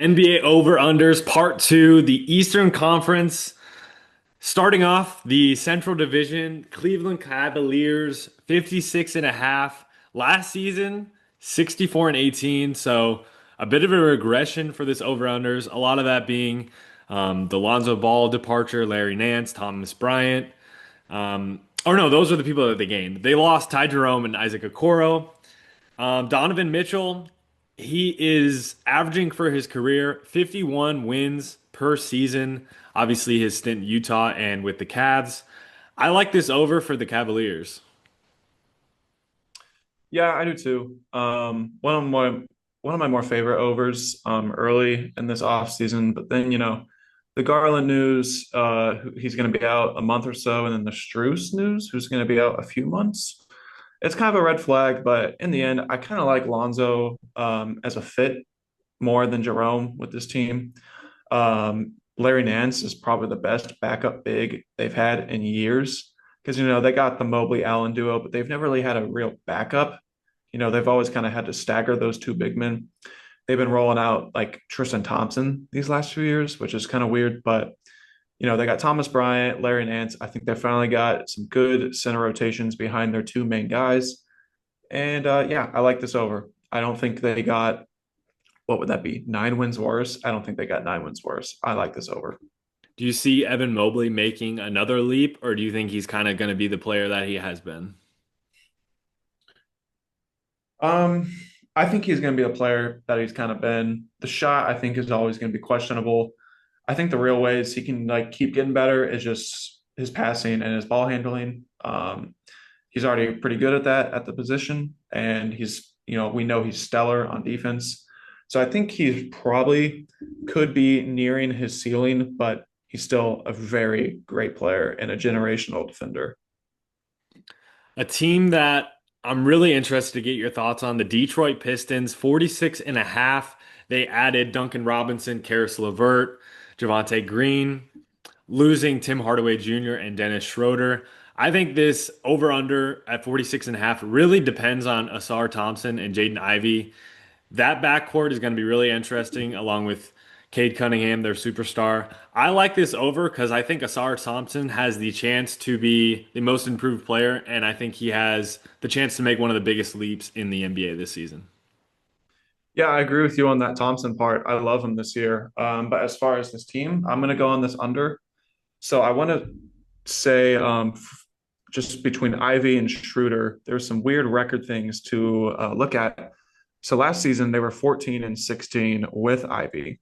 NBA over-unders part two, the Eastern Conference. Starting off the Central Division, Cleveland Cavaliers 56 and a half. Last season, 64 and 18. So a bit of a regression for this over-unders. A lot of that being the Lonzo Ball departure, Larry Nance, Thomas Bryant. Or no, those are the people that they gained. They lost Ty Jerome and Isaac Okoro. Donovan Mitchell, he is averaging for his career 51 wins per season. Obviously, his stint in Utah and with the Cavs. I like this over for the Cavaliers. Yeah, I do too. One of my more favorite overs early in this offseason, but then the Garland news, he's going to be out a month or so, and then the Strus news, who's going to be out a few months. It's kind of a red flag, but in the end, I kind of like Lonzo as a fit more than Jerome with this team. Larry Nance is probably the best backup big they've had in years because they got the Mobley Allen duo, but they've never really had a real backup. They've always kind of had to stagger those two big men. They've been rolling out like Tristan Thompson these last few years, which is kind of weird, but they got Thomas Bryant, Larry Nance. I think they finally got some good center rotations behind their two main guys. And yeah, I like this over. I don't think they got, what would that be? 9 wins worse? I don't think they got 9 wins worse. I like this over. Do you see Evan Mobley making another leap, or do you think he's kind of going to be the player that he has been? Um, I think he's going to be a player that he's kind of been. The shot, I think, is always going to be questionable. I think the real ways he can like keep getting better is just his passing and his ball handling. He's already pretty good at that at the position, and we know he's stellar on defense. So I think he probably could be nearing his ceiling, but he's still a very great player and a generational defender. A team that I'm really interested to get your thoughts on, the Detroit Pistons, 46 and a half. They added Duncan Robinson, Karis LeVert, Javante Green, losing Tim Hardaway Jr. and Dennis Schroeder. I think this over under at 46 and a half really depends on Asar Thompson and Jaden Ivey. That backcourt is going to be really interesting, along with Cade Cunningham, their superstar. I like this over because I think Asar Thompson has the chance to be the most improved player, and I think he has the chance to make one of the biggest leaps in the NBA this season. Yeah, I agree with you on that Thompson part. I love him this year. But as far as this team, I'm going to go on this under. So I want to say just between Ivy and Schroeder, there's some weird record things to look at. So last season, they were 14 and 16 with Ivy.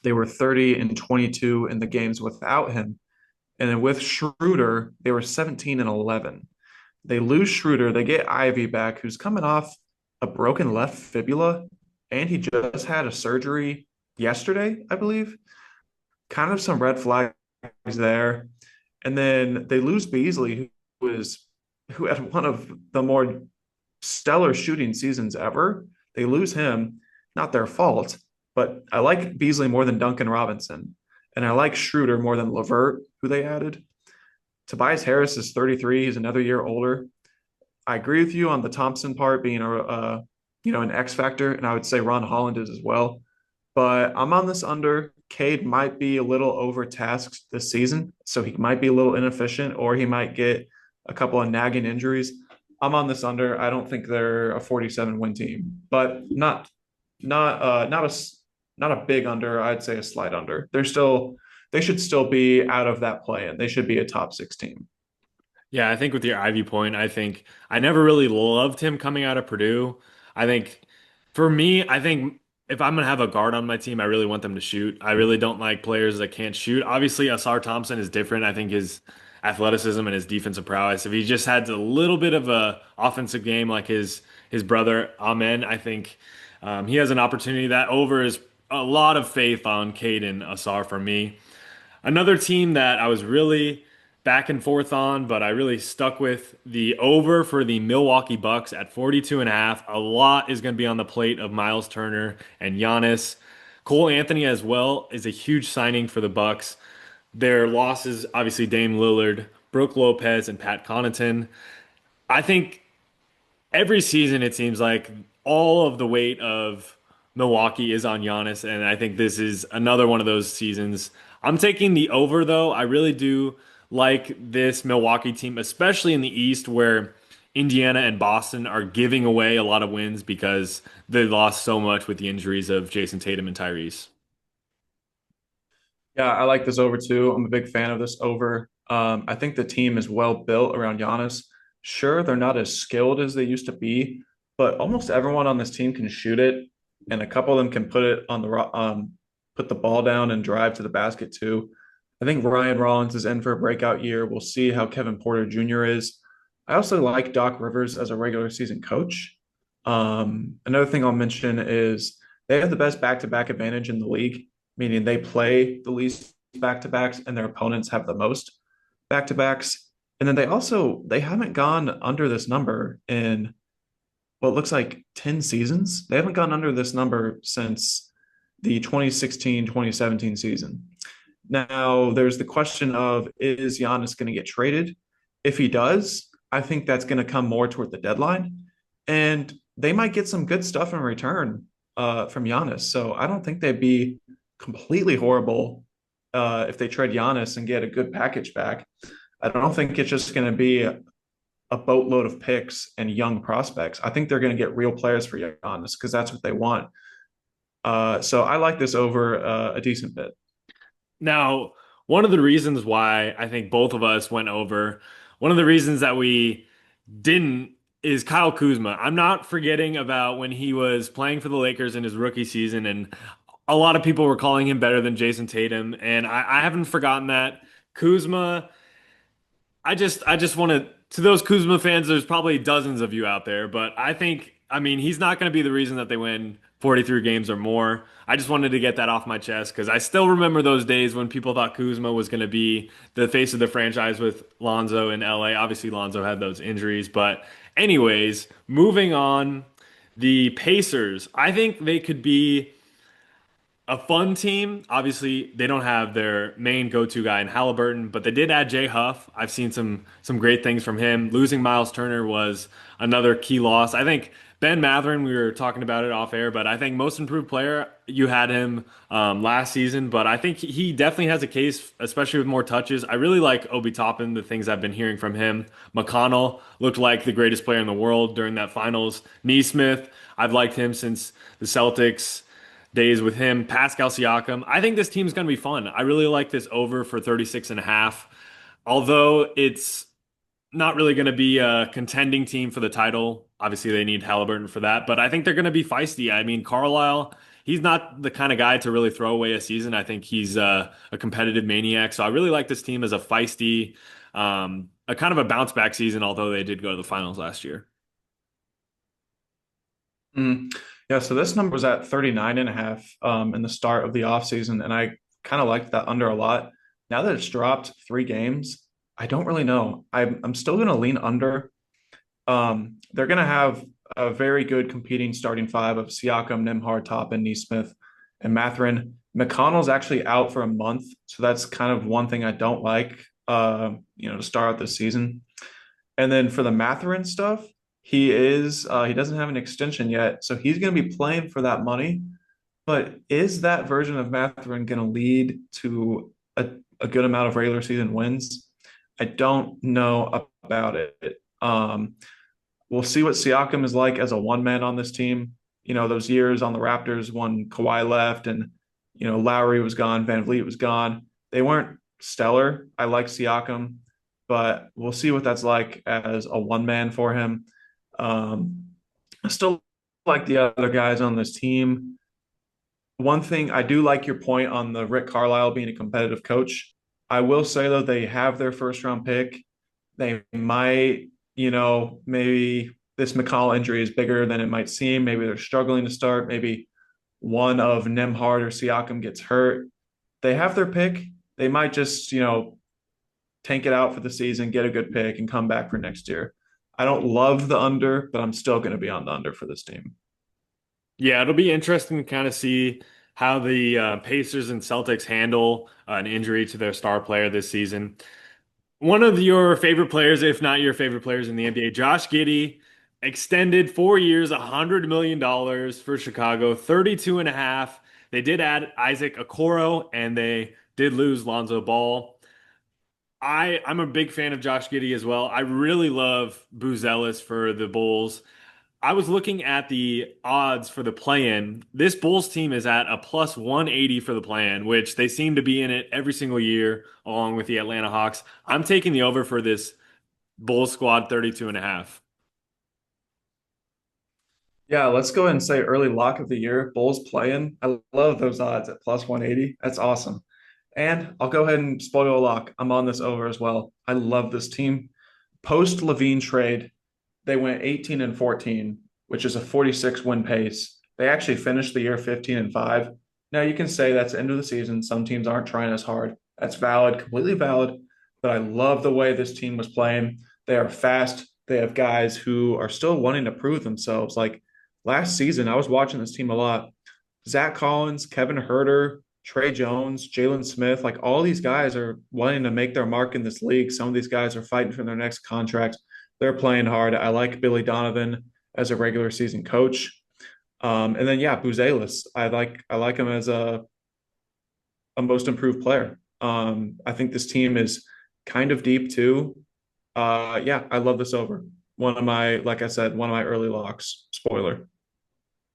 They were 30 and 22 in the games without him. And then with Schroeder, they were 17 and 11. They lose Schroeder, they get Ivy back, who's coming off a broken left fibula, and he just had a surgery yesterday, I believe. Kind of some red flags there. And then they lose Beasley, who had one of the more stellar shooting seasons ever. They lose him, not their fault, but I like Beasley more than Duncan Robinson, and I like Schroeder more than Levert, who they added. Tobias Harris is 33; he's another year older. I agree with you on the Thompson part being an X factor, and I would say Ron Holland is as well. But I'm on this under. Cade might be a little overtasked this season, so he might be a little inefficient, or he might get a couple of nagging injuries. I'm on this under. I don't think they're a 47 win team, but not a big under. I'd say a slight under. They should still be out of that play, and they should be a top six team. Yeah, I think with your Ivy point, I think I never really loved him coming out of Purdue. I think for me, I think if I'm gonna have a guard on my team, I really want them to shoot. I really don't like players that can't shoot. Obviously, Asar Thompson is different. I think his athleticism and his defensive prowess. If he just had a little bit of a offensive game like his brother Amen, I think he has an opportunity. That over is a lot of faith on Caden Asar for me. Another team that I was really back and forth on, but I really stuck with the over for the Milwaukee Bucks at 42 and a half. A lot is going to be on the plate of Miles Turner and Giannis. Cole Anthony as well is a huge signing for the Bucks. Their losses, obviously Dame Lillard, Brooke Lopez, and Pat Connaughton. I think every season it seems like all of the weight of Milwaukee is on Giannis, and I think this is another one of those seasons. I'm taking the over though. I really do like this Milwaukee team, especially in the East where Indiana and Boston are giving away a lot of wins because they lost so much with the injuries of Jason Tatum and Tyrese. Yeah, I like this over too. I'm a big fan of this over. I think the team is well built around Giannis. Sure, they're not as skilled as they used to be, but almost everyone on this team can shoot it, and a couple of them can put it on put the ball down and drive to the basket too. I think Ryan Rollins is in for a breakout year. We'll see how Kevin Porter Jr. is. I also like Doc Rivers as a regular season coach. Another thing I'll mention is they have the best back-to-back advantage in the league, meaning they play the least back-to-backs and their opponents have the most back-to-backs. And then they haven't gone under this number in what looks like 10 seasons. They haven't gone under this number since the 2016-2017 season. Now, there's the question of is Giannis going to get traded? If he does, I think that's going to come more toward the deadline. And they might get some good stuff in return from Giannis. So I don't think they'd be completely horrible if they trade Giannis and get a good package back. I don't think it's just going to be a boatload of picks and young prospects. I think they're going to get real players for Giannis because that's what they want. So I like this over a decent bit. Now, one of the reasons why I think both of us went over, one of the reasons that we didn't is Kyle Kuzma. I'm not forgetting about when he was playing for the Lakers in his rookie season, and a lot of people were calling him better than Jason Tatum, and I haven't forgotten that. Kuzma, I just want to those Kuzma fans, there's probably dozens of you out there, but I mean, he's not going to be the reason that they win 43 games or more. I just wanted to get that off my chest because I still remember those days when people thought Kuzma was going to be the face of the franchise with Lonzo in LA. Obviously, Lonzo had those injuries, but anyways, moving on, the Pacers, I think they could be a fun team. Obviously, they don't have their main go-to guy in Halliburton, but they did add Jay Huff. I've seen some great things from him. Losing Miles Turner was another key loss. I think Ben Mathurin, we were talking about it off air, but I think most improved player, you had him last season, but I think he definitely has a case, especially with more touches. I really like Obi Toppin, the things I've been hearing from him. McConnell looked like the greatest player in the world during that finals. Neesmith, I've liked him since the Celtics days with him. Pascal Siakam. I think this team's going to be fun. I really like this over for 36 and a half. Although it's not really going to be a contending team for the title. Obviously, they need Halliburton for that, but I think they're going to be feisty. I mean, Carlisle, he's not the kind of guy to really throw away a season. I think he's a competitive maniac. So I really like this team as a feisty, a kind of a bounce back season, although they did go to the finals last year. Mm. Yeah, so this number was at 39 and a half in the start of the offseason, and I kind of liked that under a lot. Now that it's dropped 3 games, I don't really know. I'm still going to lean under. They're going to have a very good competing starting five of Siakam, Nembhard, Toppin, Neesmith, and Mathurin. McConnell's actually out for a month, so that's kind of one thing I don't like, to start out this season. And then for the Mathurin stuff, he doesn't have an extension yet, so he's going to be playing for that money. But is that version of Mathurin going to lead to a good amount of regular season wins? I don't know about it. We'll see what Siakam is like as a one man on this team. You know, those years on the Raptors when Kawhi left and, Lowry was gone, Van Vliet was gone. They weren't stellar. I like Siakam, but we'll see what that's like as a one man for him. I still like the other guys on this team. One thing I do like your point on the Rick Carlisle being a competitive coach. I will say though, they have their first round pick. They might, maybe this McCall injury is bigger than it might seem. Maybe they're struggling to start. Maybe one of Nembhard or Siakam gets hurt. They have their pick. They might just, tank it out for the season, get a good pick, and come back for next year. I don't love the under, but I'm still going to be on the under for this team. Yeah, it'll be interesting to kind of see how the Pacers and Celtics handle an injury to their star player this season. One of your favorite players, if not your favorite players in the NBA, Josh Giddey. extended 4 years, $100 million for Chicago, 32 and a half. They did add Isaac Okoro and they did lose Lonzo Ball. I'm a big fan of Josh Giddey as well. I really love Buzelis for the Bulls. I was looking at the odds for the play-in. This Bulls team is at a plus 180 for the play-in, which they seem to be in it every single year, along with the Atlanta Hawks. I'm taking the over for this Bulls squad 32 and a half. Yeah, let's go ahead and say early lock of the year, Bulls playing. I love those odds at plus 180. That's awesome. And I'll go ahead and spoil a lock. I'm on this over as well. I love this team. Post Levine trade, they went 18 and 14, which is a 46 win pace. They actually finished the year 15 and 5. Now you can say that's the end of the season. Some teams aren't trying as hard. That's valid, completely valid. But I love the way this team was playing. They are fast. They have guys who are still wanting to prove themselves. Like last season, I was watching this team a lot. Zach Collins, Kevin Herter, Trey Jones, Jalen Smith, like all these guys are wanting to make their mark in this league. Some of these guys are fighting for their next contract. They're playing hard. I like Billy Donovan as a regular season coach. And then yeah, Buzelis. I like him as a most improved player. I think this team is kind of deep too. Yeah, I love this over. One of my, like I said, one of my early locks. Spoiler.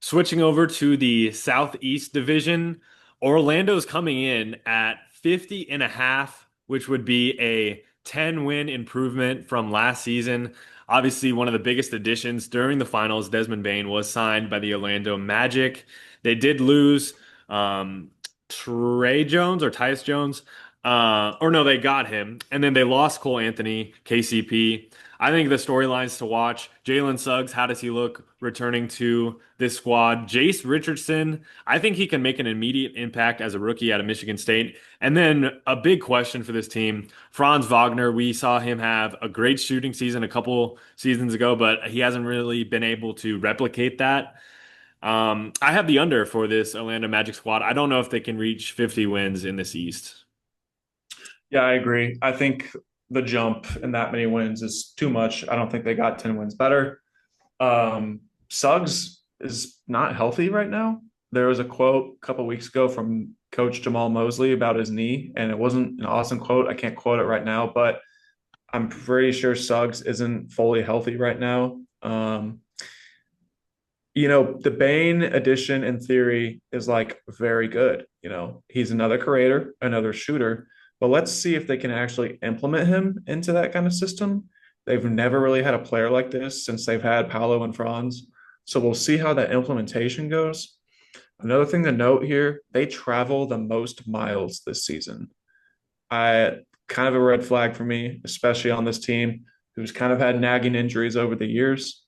Switching over to the Southeast Division, Orlando's coming in at 50 and a half, which would be a 10-win improvement from last season. Obviously, one of the biggest additions during the finals, Desmond Bane was signed by the Orlando Magic. They did lose Trey Jones or Tyus Jones. Or no, they got him. And then they lost Cole Anthony, KCP. I think the storylines to watch, Jalen Suggs, how does he look returning to this squad? Jace Richardson, I think he can make an immediate impact as a rookie out of Michigan State. And then a big question for this team, Franz Wagner, we saw him have a great shooting season a couple seasons ago, but he hasn't really been able to replicate that. I have the under for this Orlando Magic squad. I don't know if they can reach 50 wins in this East. Yeah, I agree. I think the jump in that many wins is too much. I don't think they got 10 wins better. Suggs is not healthy right now. There was a quote a couple weeks ago from Coach Jamal Mosley about his knee, and it wasn't an awesome quote. I can't quote it right now, but I'm pretty sure Suggs isn't fully healthy right now. The Bane addition in theory is like very good. He's another creator, another shooter, but let's see if they can actually implement him into that kind of system. They've never really had a player like this since they've had Paolo and Franz. So we'll see how that implementation goes. Another thing to note here, they travel the most miles this season. I kind of a red flag for me, especially on this team who's kind of had nagging injuries over the years.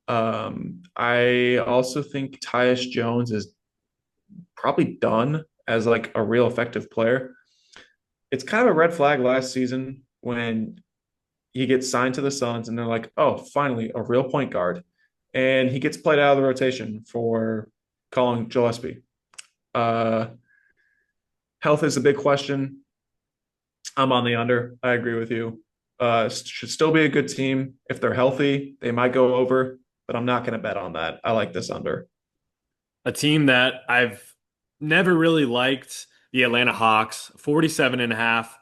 I also think Tyus Jones is probably done as like a real effective player. It's kind of a red flag last season when he gets signed to the Suns and they're like, oh, finally a real point guard. And he gets played out of the rotation for Colin Gillespie. Uh, Health is a big question. I'm on the under. I agree with you. Should still be a good team. If they're healthy, they might go over, but I'm not going to bet on that. I like this under. A team that I've never really liked, the Atlanta Hawks, 47 and a half.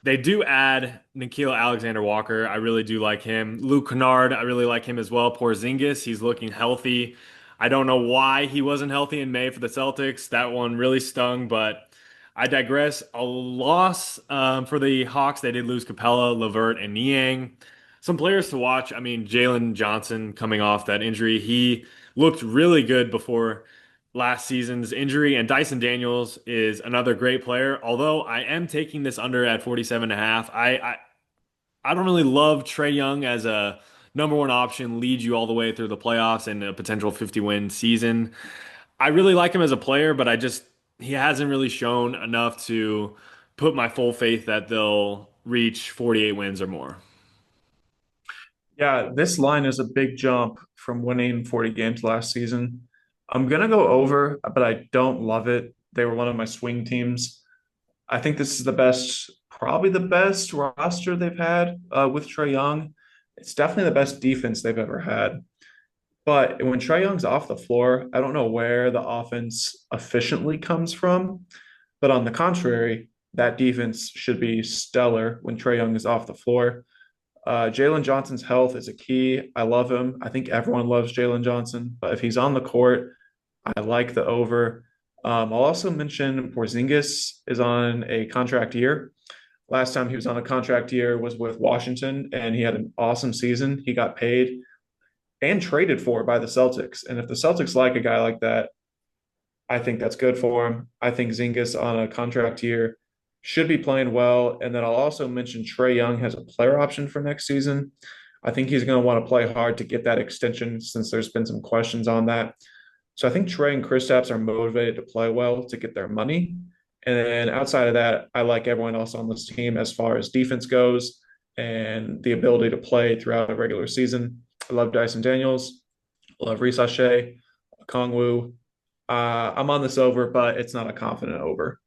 They do add Nikhil Alexander Walker. I really do like him. Luke Kennard, I really like him as well. Porzingis, he's looking healthy. I don't know why he wasn't healthy in May for the Celtics. That one really stung, but I digress. A loss for the Hawks. They did lose Capella, Levert, and Niang. Some players to watch. I mean, Jalen Johnson coming off that injury. He looked really good before last season's injury. And Dyson Daniels is another great player. Although I am taking this under at 47 and a half. I don't really love Trey Young as a number one option, lead you all the way through the playoffs and a potential 50-win season. I really like him as a player, but he hasn't really shown enough to put my full faith that they'll reach 48 wins or more. Yeah, this line is a big jump from winning 40 games last season. I'm going to go over, but I don't love it. They were one of my swing teams. I think this is probably the best roster they've had with Trey Young. It's definitely the best defense they've ever had. But when Trae Young's off the floor, I don't know where the offense efficiently comes from. But on the contrary, that defense should be stellar when Trae Young is off the floor. Jalen Johnson's health is a key. I love him. I think everyone loves Jalen Johnson. But if he's on the court, I like the over. I'll also mention Porzingis is on a contract year. Last time he was on a contract year was with Washington, and he had an awesome season. He got paid and traded for by the Celtics. And if the Celtics like a guy like that, I think that's good for him. I think Zingas on a contract year should be playing well. And then I'll also mention Trae Young has a player option for next season. I think he's going to want to play hard to get that extension since there's been some questions on that. So I think Trae and Kristaps are motivated to play well to get their money. And then outside of that, I like everyone else on this team as far as defense goes and the ability to play throughout a regular season. I love Dyson Daniels. I love Reese Shea, Kongwu. I'm on this over, but it's not a confident over.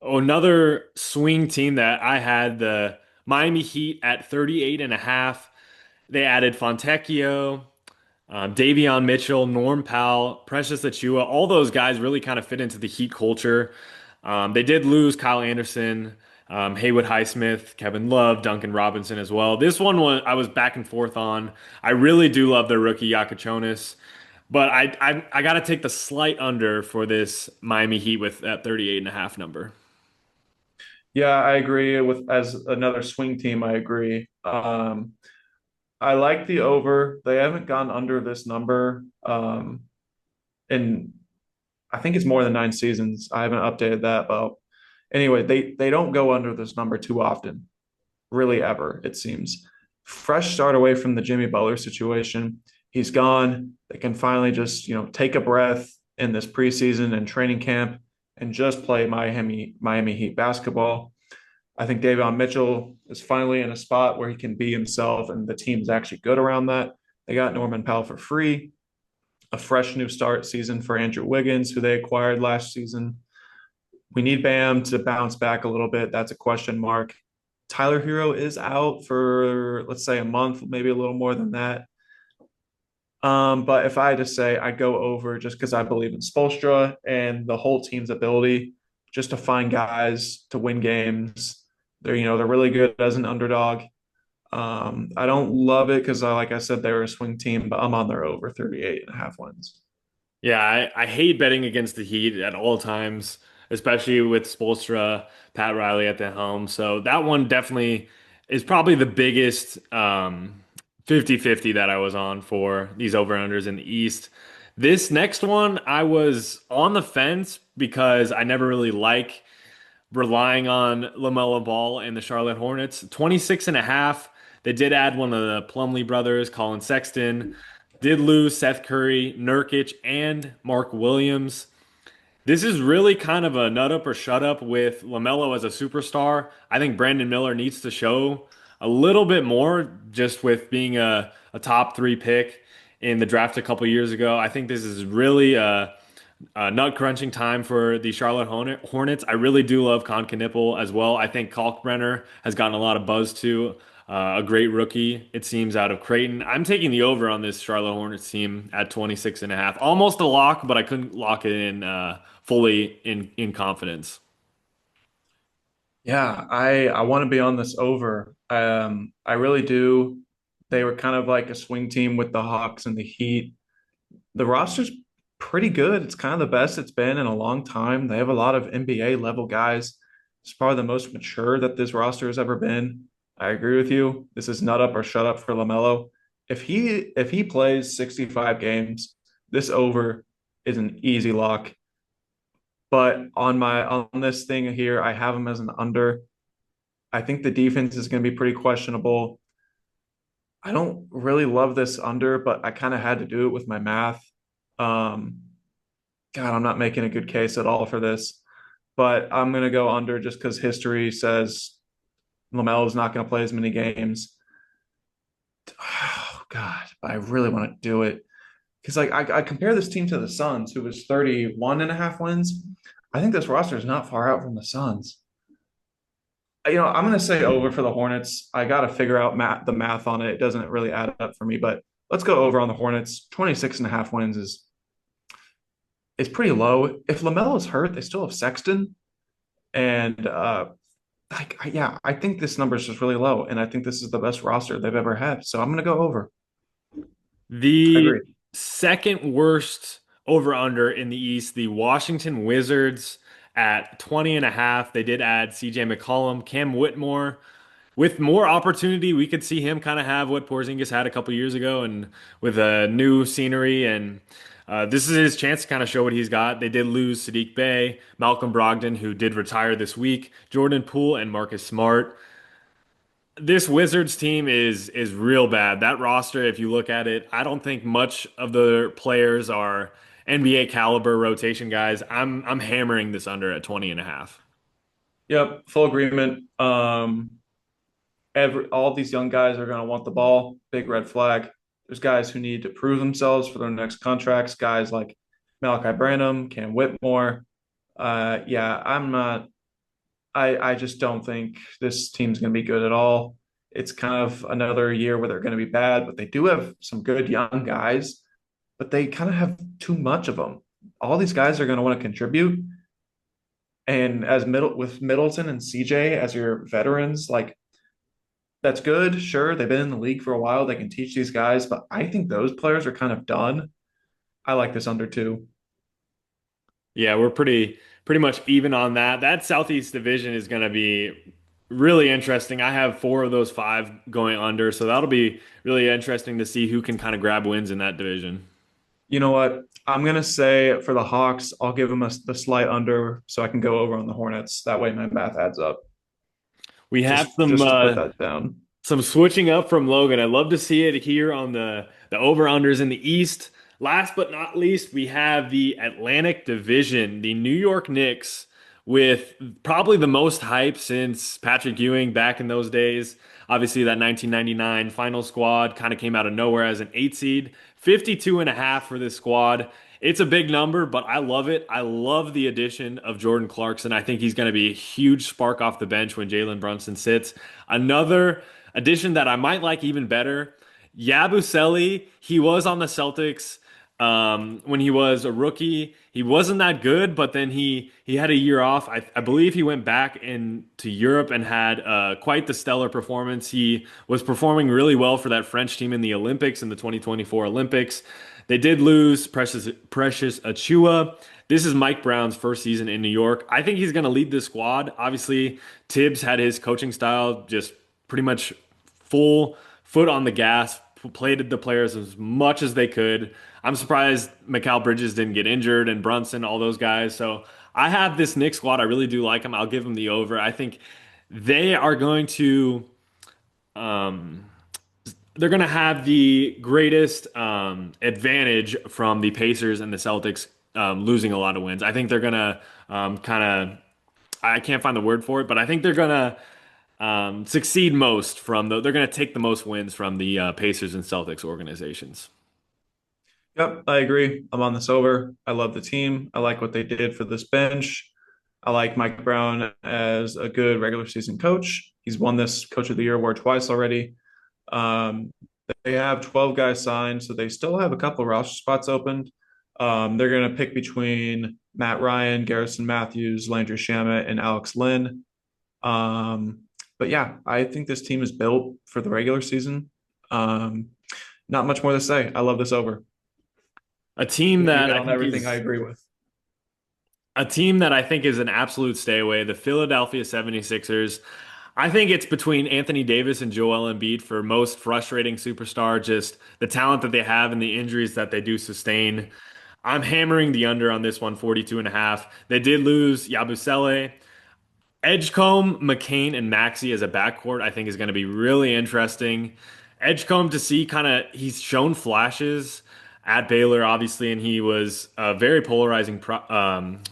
Oh, another swing team that I had, the Miami Heat at 38 and a half. They added Fontecchio, Davion Mitchell, Norm Powell, Precious Achua. All those guys really kind of fit into the Heat culture. They did lose Kyle Anderson, Haywood Highsmith, Kevin Love, Duncan Robinson as well. This one was I was back and forth on. I really do love their rookie Yakachonis, but I got to take the slight under for this Miami Heat with that 38 and a half number. Yeah, I agree with as another swing team. I agree. I like the over. They haven't gone under this number. And I think it's more than 9 seasons. I haven't updated that, but anyway, they don't go under this number too often, really ever, it seems. Fresh start away from the Jimmy Butler situation. He's gone. They can finally just, take a breath in this preseason and training camp and just play Miami Heat basketball. I think Davion Mitchell is finally in a spot where he can be himself, and the team's actually good around that. They got Norman Powell for free, a fresh new start season for Andrew Wiggins, who they acquired last season. We need Bam to bounce back a little bit. That's a question mark. Tyler Hero is out for, let's say, a month, maybe a little more than that. But if I had to say, I'd go over just because I believe in Spoelstra and the whole team's ability just to find guys to win games. They're really good as an underdog. I don't love it because, like I said, they were a swing team, but I'm on their over 38 and a half wins. Yeah, I hate betting against the Heat at all times, especially with Spoelstra, Pat Riley at the helm. So that one definitely is probably the biggest 50-50 that I was on for these over-unders in the East. This next one, I was on the fence because I never really like relying on LaMelo Ball and the Charlotte Hornets. 26 and a half. They did add one of the Plumlee brothers, Colin Sexton. Did lose Seth Curry, Nurkic, and Mark Williams. This is really kind of a nut up or shut up with LaMelo as a superstar. I think Brandon Miller needs to show a little bit more just with being a top three pick in the draft a couple years ago. I think this is really nut crunching time for the Charlotte Hornets. I really do love Kon Knipple as well. I think Kalkbrenner has gotten a lot of buzz too. A great rookie, it seems, out of Creighton. I'm taking the over on this Charlotte Hornets team at 26 and a half. Almost a lock, but I couldn't lock it in fully in confidence. Yeah, I want to be on this over. I really do. They were kind of like a swing team with the Hawks and the Heat. The roster's pretty good. It's kind of the best it's been in a long time. They have a lot of NBA level guys. It's probably the most mature that this roster has ever been. I agree with you. This is nut up or shut up for LaMelo. If he plays 65 games, this over is an easy lock. But on this thing here, I have him as an under. I think the defense is going to be pretty questionable. I don't really love this under, but I kind of had to do it with my math. Um, God, I'm not making a good case at all for this, but I'm going to go under just because history says LaMelo is not going to play as many games. Oh, God, but I really want to do it because like I compare this team to the Suns, who was 31 and a half wins. I think this roster is not far out from the Suns. I'm going to say over for the Hornets. I got to figure out the math on it. It doesn't really add up for me, but let's go over on the Hornets. 26 and a half wins is pretty low. If LaMelo's hurt, they still have Sexton. And yeah, I think this number is just really low. And I think this is the best roster they've ever had. So I'm going to go over. I The agree. second worst over under in the East, the Washington Wizards at 20 and a half. They did add CJ McCollum, Cam Whitmore. With more opportunity, we could see him kind of have what Porzingis had a couple years ago, and with a new scenery. And this is his chance to kind of show what he's got. They did lose Sadiq Bey, Malcolm Brogdon, who did retire this week, Jordan Poole, and Marcus Smart. This Wizards team is real bad. That roster, if you look at it, I don't think much of the players are NBA caliber rotation guys. I'm hammering this under at 20 and a half. Yep, full agreement. All these young guys are going to want the ball. Big red flag. There's guys who need to prove themselves for their next contracts. Guys like Malachi Branham, Cam Whitmore. Yeah, I'm not. I just don't think this team's going to be good at all. It's kind of another year where they're going to be bad, but they do have some good young guys, but they kind of have too much of them. All these guys are going to want to contribute, and as Middleton and CJ as your veterans, like that's good. Sure, they've been in the league for a while. They can teach these guys, but I think those players are kind of done. I like this under two. Yeah, we're pretty much even on that. That Southeast division is going to be really interesting. I have four of those five going under, so that'll be really interesting to see who can kind of grab wins in that division. You know what? I'm gonna say for the Hawks, I'll give them the slight under so I can go over on the Hornets. That way my math adds up. We have Just to put that down. some switching up from Logan. I'd love to see it here on the over-unders in the East. Last but not least, we have the Atlantic Division, the New York Knicks, with probably the most hype since Patrick Ewing back in those days. Obviously, that 1999 final squad kind of came out of nowhere as an eight seed. 52 and a half for this squad. It's a big number, but I love it. I love the addition of Jordan Clarkson. I think he's going to be a huge spark off the bench when Jalen Brunson sits. Another addition that I might like even better, Yabusele. He was on the Celtics when he was a rookie. He wasn't that good, but then he had a year off. I believe he went back into Europe and had quite the stellar performance. He was performing really well for that French team in the Olympics in the 2024 Olympics. They did lose Precious Achua. This is Mike Brown's first season in New York. I think he's going to lead this squad. Obviously, Tibbs had his coaching style just pretty much full foot on the gas, played the players as much as they could. I'm surprised Mikal Bridges didn't get injured and Brunson, all those guys. So I have this Knicks squad. I really do like them. I'll give them the over. I think they are going to um, they're going to have the greatest advantage from the Pacers and the Celtics losing a lot of wins. I think they're going to kind of, I can't find the word for it, but I think they're going to succeed most they're going to take the most wins from the Pacers and Celtics organizations. Yep, I agree. I'm on this over. I love the team. I like what they did for this bench. I like Mike Brown as a good regular season coach. He's won this Coach of the Year award twice already. Um, they have 12 guys signed, so they still have a couple of roster spots opened. They're going to pick between Matt Ryan, Garrison Matthews, Landry Shamet, and Alex Lynn. Um, but yeah, I think this team is built for the regular season. Um, Not much more to say. I love this over. A team You that hit I on think everything I is agree with. a team that I think is an absolute stay away, the Philadelphia 76ers. I think it's between Anthony Davis and Joel Embiid for most frustrating superstar, just the talent that they have and the injuries that they do sustain. I'm hammering the under on this one, 42 and a half. They did lose Yabusele. Edgecombe, McCain, and Maxey as a backcourt, I think is going to be really interesting. Edgecombe to see kind of he's shown flashes at Baylor, obviously, and he was a very polarizing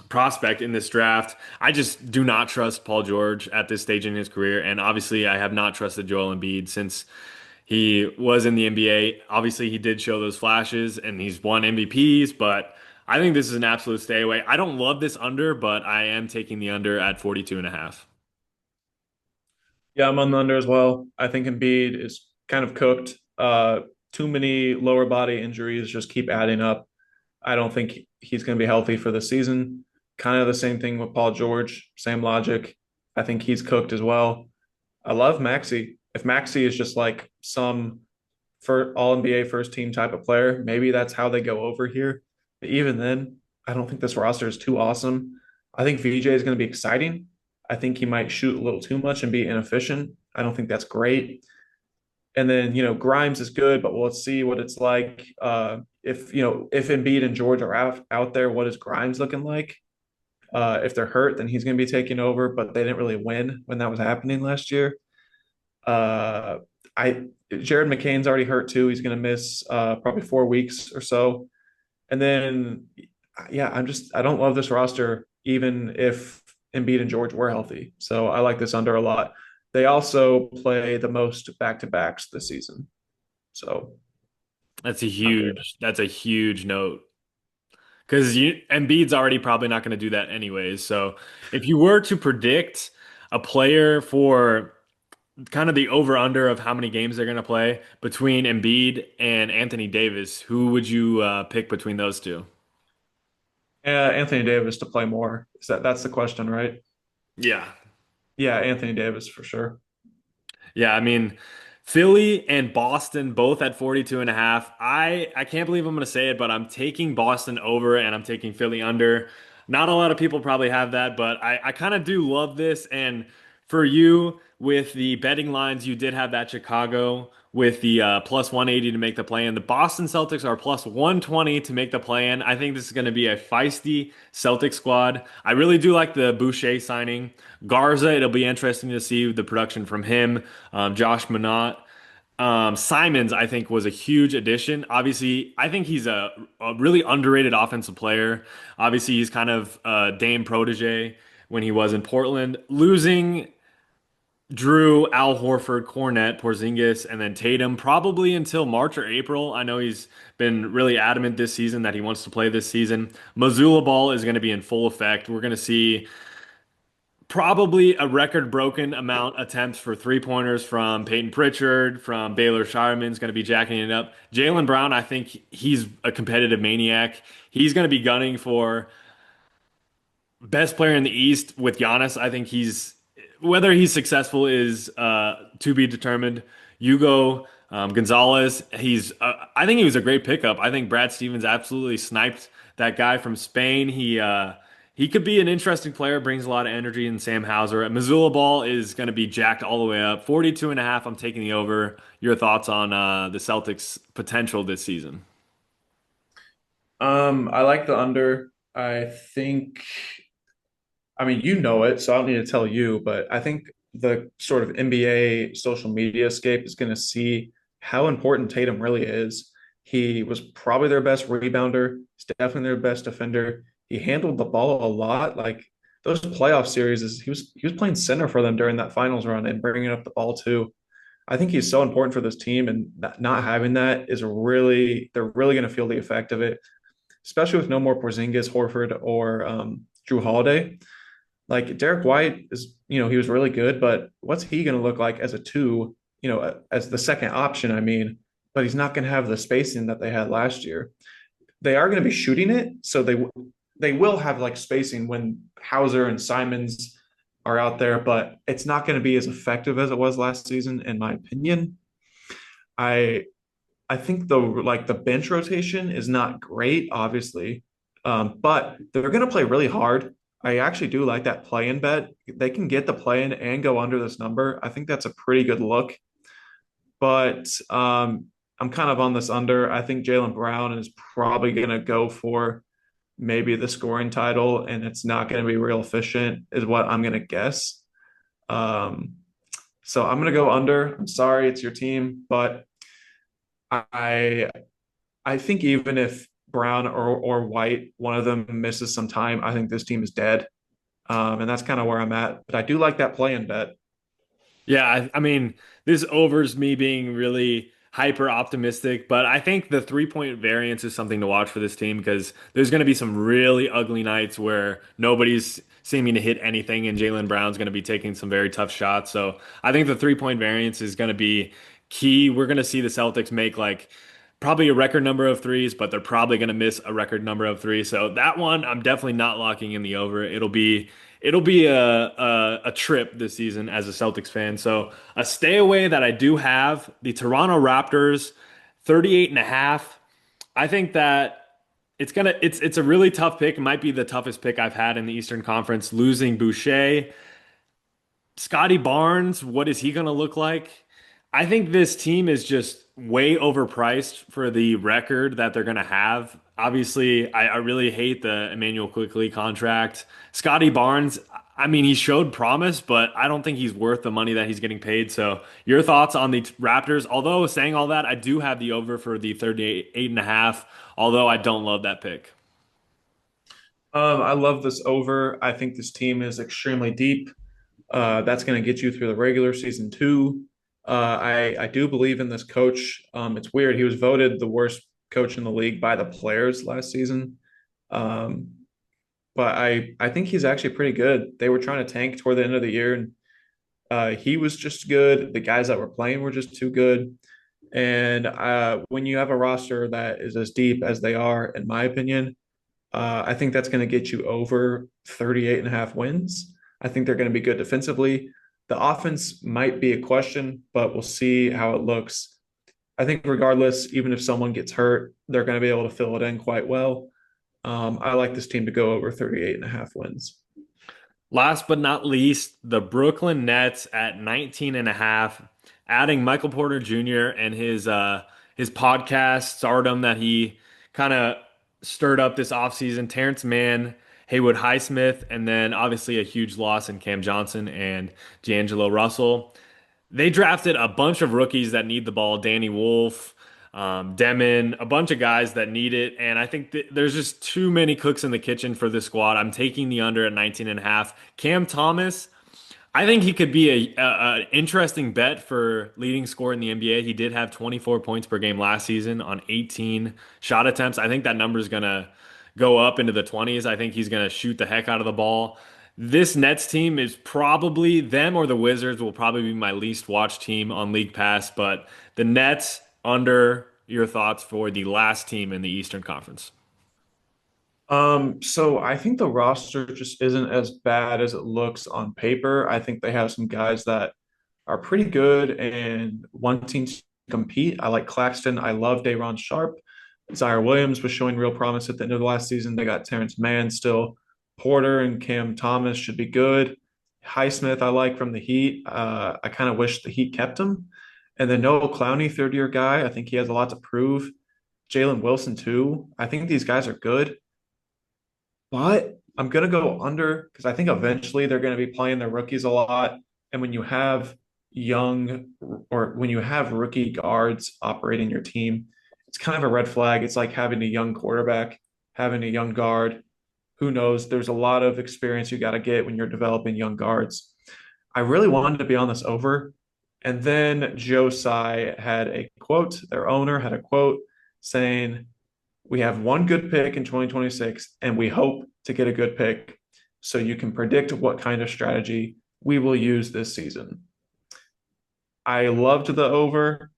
prospect in this draft. I just do not trust Paul George at this stage in his career, and obviously, I have not trusted Joel Embiid since he was in the NBA. Obviously, he did show those flashes, and he's won MVPs, but I think this is an absolute stay away. I don't love this under, but I am taking the under at 42 and a half. Yeah, I'm on the under as well. I think Embiid is kind of cooked. Too many lower body injuries just keep adding up. I don't think he's going to be healthy for the season. Kind of the same thing with Paul George, same logic. I think he's cooked as well. I love Maxey. If Maxey is just like some for all NBA first team type of player, maybe that's how they go over here. But even then, I don't think this roster is too awesome. I think VJ is going to be exciting. I think he might shoot a little too much and be inefficient. I don't think that's great. And then, Grimes is good, but let's see what it's like. If Embiid and George are out there, what is Grimes looking like? If they're hurt, then he's going to be taking over, but they didn't really win when that was happening last year. Uh, I Jared McCain's already hurt too. He's going to miss probably 4 weeks or so. And then, yeah, I don't love this roster, even if Embiid and George were healthy. So I like this under a lot. They also play the most back to backs this season. So under. That's a huge note. Because Embiid's already probably not going to do that anyways. So if you were to predict a player for kind of the over-under of how many games they're going to play between Embiid and Anthony Davis, who would you pick between those two? Anthony Davis to play more. That's the question, right? Yeah. Yeah, Anthony Davis for sure. Yeah, I mean, Philly and Boston both at 42 and a half. I can't believe I'm going to say it, but I'm taking Boston over and I'm taking Philly under. Not a lot of people probably have that, but I kind of do love this. And for you, with the betting lines, you did have that Chicago with the plus 180 to make the play in. The Boston Celtics are plus 120 to make the play in. I think this is going to be a feisty Celtic squad. I really do like the Boucher signing. Garza, it'll be interesting to see the production from him. Josh Minott. Simons, I think, was a huge addition. Obviously, I think he's a really underrated offensive player. Obviously, he's kind of a Dame protege when he was in Portland. Losing Drew, Al Horford, Cornette, Porzingis, and then Tatum probably until March or April. I know he's been really adamant this season that he wants to play this season. Mazzulla ball is going to be in full effect. We're going to see probably a record broken amount attempts for three-pointers from Peyton Pritchard, from Baylor Shireman's going to be jacking it up. Jaylen Brown, I think he's a competitive maniac. He's going to be gunning for best player in the East with Giannis. I think he's whether he's successful is to be determined. Hugo Gonzalez, I think he was a great pickup. I think Brad Stevens absolutely sniped that guy from Spain. He could be an interesting player, brings a lot of energy. And Sam Hauser. Missoula ball is going to be jacked all the way up. 42 and a half. I'm taking the over. Your thoughts on the Celtics' potential this season? I like the under. I mean, you know it, so I don't need to tell you, but I think the sort of NBA social media scape is going to see how important Tatum really is. He was probably their best rebounder. He's definitely their best defender. He handled the ball a lot. Like those playoff series, he was playing center for them during that finals run and bringing up the ball too. I think he's so important for this team, and not having that is they're really going to feel the effect of it, especially with no more Porzingis, Horford, or Drew Holiday. Like Derek White he was really good, but what's he going to look like as a two, as the second option? I mean, but he's not going to have the spacing that they had last year. They are going to be shooting it, so they will have like spacing when Hauser and Simons are out there, but it's not going to be as effective as it was last season, in my opinion. I I think the bench rotation is not great, obviously, but they're going to play really hard. I actually do like that play-in bet. They can get the play-in and go under this number. I think that's a pretty good look. But I'm kind of on this under. I think Jaylen Brown is probably going to go for maybe the scoring title, and it's not going to be real efficient, is what I'm going to guess. Um, so I'm going to go under. I'm sorry, it's your team, but I I think even if Brown or White, one of them misses some time, I think this team is dead. And that's kind of where I'm at. But I do like that play in bet. Yeah, I mean, this overs me being really hyper optimistic, but I think the 3 point variance is something to watch for this team because there's going to be some really ugly nights where nobody's seeming to hit anything, and Jaylen Brown's going to be taking some very tough shots. So I think the 3-point variance is going to be key. We're going to see the Celtics make like probably a record number of threes, but they're probably going to miss a record number of threes. So that one, I'm definitely not locking in the over. It'll be a trip this season as a Celtics fan. So a stay away that I do have, the Toronto Raptors, 38 and a half. I think that it's a really tough pick. It might be the toughest pick I've had in the Eastern Conference, losing Boucher. Scotty Barnes, what is he going to look like? I think this team is just way overpriced for the record that they're going to have. Obviously, I really hate the Emmanuel Quickley contract. Scotty Barnes, I mean, he showed promise, but I don't think he's worth the money that he's getting paid. So, your thoughts on the Raptors? Although saying all that, I do have the over for the 38 and a half, although I don't love that pick. I love this over. I think this team is extremely deep. That's going to get you through the regular season too. I do believe in this coach. It's weird. He was voted the worst coach in the league by the players last season. Um, but I think he's actually pretty good. They were trying to tank toward the end of the year, and he was just good. The guys that were playing were just too good. And when you have a roster that is as deep as they are, in my opinion, I think that's going to get you over 38 and a half wins. I think they're going to be good defensively. The offense might be a question, but we'll see how it looks. I think regardless, even if someone gets hurt, they're going to be able to fill it in quite well. I like this team to go over 38 and a half wins. Last but not least, the Brooklyn Nets at 19 and a half, adding Michael Porter Jr. and his podcast stardom that he kind of stirred up this offseason. Terrence Mann, Haywood Highsmith, and then obviously a huge loss in Cam Johnson and D'Angelo Russell. They drafted a bunch of rookies that need the ball, Danny Wolf, Demon, a bunch of guys that need it. And I think there's just too many cooks in the kitchen for this squad. I'm taking the under at 19 and a half. Cam Thomas, I think he could be a interesting bet for leading scorer in the NBA. He did have 24 points per game last season on 18 shot attempts. I think that number is going to go up into the 20s. I think he's going to shoot the heck out of the ball. This Nets team is probably them or the Wizards will probably be my least watched team on League Pass, but the Nets under your thoughts for the last team in the Eastern Conference. So I think the roster just isn't as bad as it looks on paper. I think they have some guys that are pretty good and wanting to compete. I like Claxton. I love Day'Ron Sharp. Zaire Williams was showing real promise at the end of the last season. They got Terrence Mann still. Porter and Cam Thomas should be good. Highsmith I like from the Heat. I kind of wish the Heat kept him. And then Noah Clowney, third year guy. I think he has a lot to prove. Jalen Wilson too. I think these guys are good. But I'm going to go under because I think eventually they're going to be playing their rookies a lot. And when you have young or when you have rookie guards operating your team, it's kind of a red flag. It's like having a young quarterback, having a young guard. Who knows? There's a lot of experience you got to get when you're developing young guards. I really wanted to be on this over. And then Joe Tsai had a quote, their owner had a quote saying, we have one good pick in 2026, and we hope to get a good pick so you can predict what kind of strategy we will use this season. I loved the over.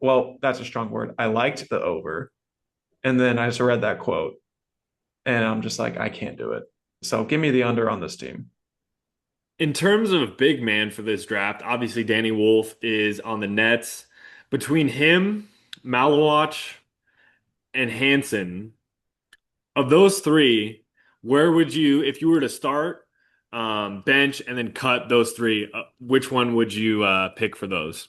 Well, that's a strong word. I liked the over. And then I just read that quote, and I'm just like, I can't do it. So give me the under on this team. In terms of big man for this draft, obviously Danny Wolf is on the Nets. Between him, Malawach, and Hanson, of those three, where would you, if you were to start, bench, and then cut those three, which one would you pick for those?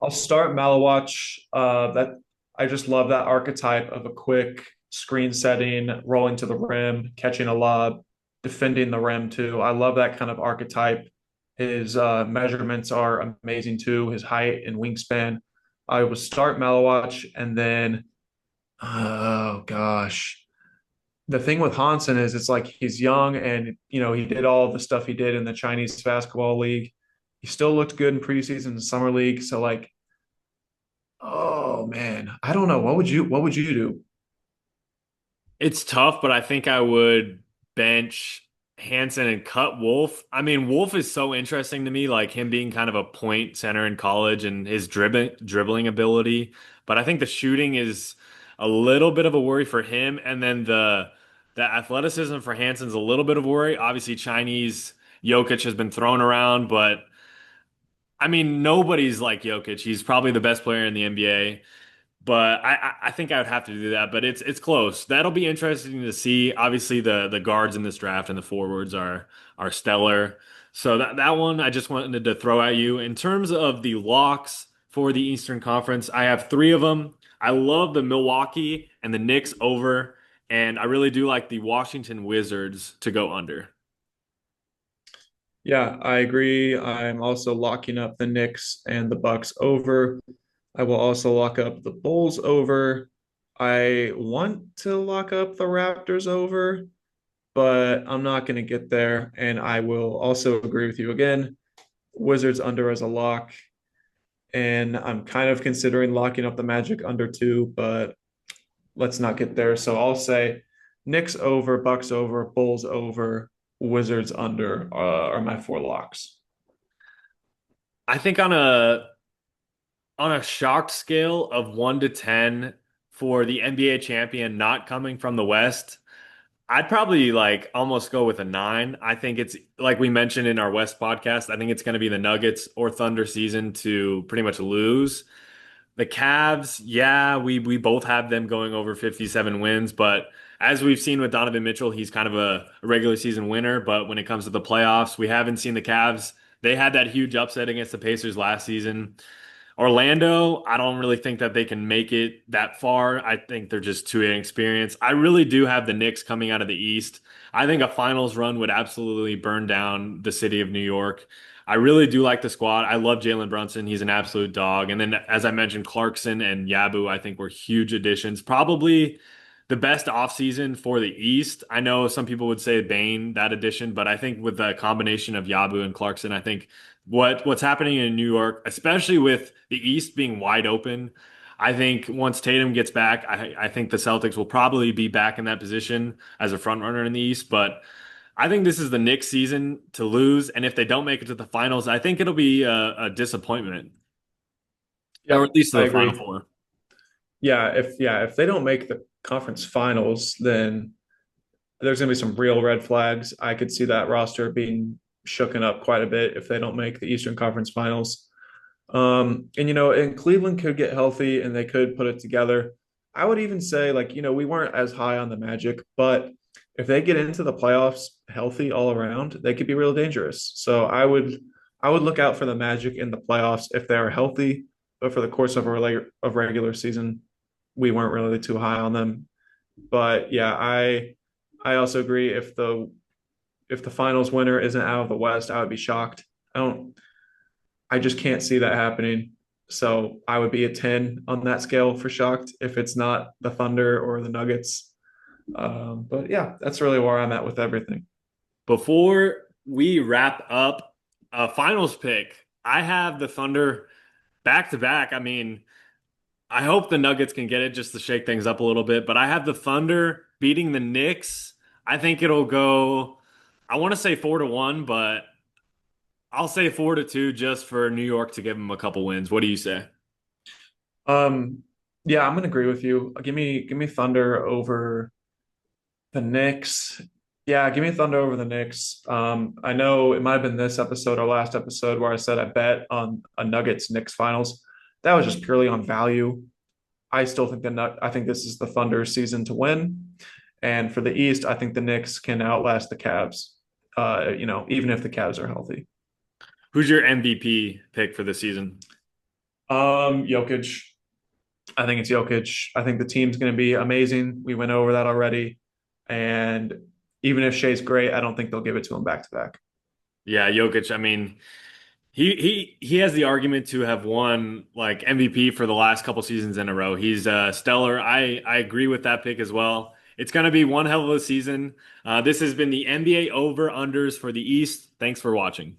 I'll start Malawach. That I just love that archetype of a quick screen setting, rolling to the rim, catching a lob, defending the rim too. I love that kind of archetype. His measurements are amazing too. His height and wingspan. I would start Malawach and then, oh gosh, the thing with Hansen is it's like he's young and he did all the stuff he did in the Chinese basketball league. He still looked good in preseason and summer league. So like, oh man, I don't know. What would you do? It's tough, but I think I would bench Hansen and cut Wolf. I mean, Wolf is so interesting to me, like him being kind of a point center in college and his dribbling ability. But I think the shooting is a little bit of a worry for him, and then the athleticism for Hansen's a little bit of a worry. Obviously, Chinese Jokic has been thrown around, but I mean, nobody's like Jokic. He's probably the best player in the NBA. But I think I would have to do that. But it's close. That'll be interesting to see. Obviously, the guards in this draft and the forwards are stellar. So that one I just wanted to throw at you. In terms of the locks for the Eastern Conference, I have three of them. I love the Milwaukee and the Knicks over, and I really do like the Washington Wizards to go under. Yeah, I agree. I'm also locking up the Knicks and the Bucks over. I will also lock up the Bulls over. I want to lock up the Raptors over, but I'm not going to get there. And I will also agree with you again. Wizards under as a lock. And I'm kind of considering locking up the Magic under too, but let's not get there. So I'll say Knicks over, Bucks over, Bulls over, Wizards under are my four locks. I think on a shocked scale of 1 to 10 for the NBA champion not coming from the West, I'd probably like almost go with a 9. I think it's like we mentioned in our West podcast, I think it's going to be the Nuggets or Thunder season to pretty much lose. The Cavs, yeah, we both have them going over 57 wins, but as we've seen with Donovan Mitchell, he's kind of a regular season winner, but when it comes to the playoffs, we haven't seen the Cavs. They had that huge upset against the Pacers last season. Orlando, I don't really think that they can make it that far. I think they're just too inexperienced. I really do have the Knicks coming out of the East. I think a finals run would absolutely burn down the city of New York. I really do like the squad. I love Jalen Brunson. He's an absolute dog. And then, as I mentioned, Clarkson and Yabu, I think were huge additions. Probably the best offseason for the East. I know some people would say Bane, that addition, but I think with the combination of Yabu and Clarkson, I think what's happening in New York, especially with the East being wide open, I think once Tatum gets back, I think the Celtics will probably be back in that position as a front runner in the East. But I think this is the Knicks season to lose, and if they don't make it to the finals, I think it'll be a disappointment, or at Yep, least to I the Final agree. Four. Yeah, if they don't make the conference finals, then there's going to be some real red flags. I could see that roster being shooken up quite a bit if they don't make the Eastern Conference Finals. And and Cleveland could get healthy and they could put it together. I would even say, like, we weren't as high on the Magic, but if they get into the playoffs healthy all around, they could be real dangerous. So I would look out for the Magic in the playoffs if they are healthy. But for the course of of regular season, we weren't really too high on them. But yeah, I also agree if the finals winner isn't out of the West, I would be shocked. I just can't see that happening. So I would be a 10 on that scale for shocked if it's not the Thunder or the Nuggets. But yeah, that's really where I'm at with everything. Before we wrap up a finals pick, I have the Thunder back to back. I mean, I hope the Nuggets can get it just to shake things up a little bit, but I have the Thunder beating the Knicks. I think it'll go, I want to say 4-1, but I'll say 4-2 just for New York to give them a couple wins. What do you say? Um, yeah, I'm gonna agree with you. Give me Thunder over the Knicks. Yeah, give me Thunder over the Knicks. I know it might have been this episode or last episode where I said I bet on a Nuggets Knicks finals. That was just purely on value. I still think I think this is the Thunder season to win. And for the East, I think the Knicks can outlast the Cavs. Even if the Cavs are healthy. Who's your MVP pick for the season? Jokic. I think it's Jokic. I think the team's going to be amazing. We went over that already. And even if Shea's great, I don't think they'll give it to him back to back. Yeah, Jokic. I mean, he has the argument to have won like MVP for the last couple seasons in a row. He's stellar. I agree with that pick as well. It's going to be one hell of a season. This has been the NBA over unders for the East. Thanks for watching.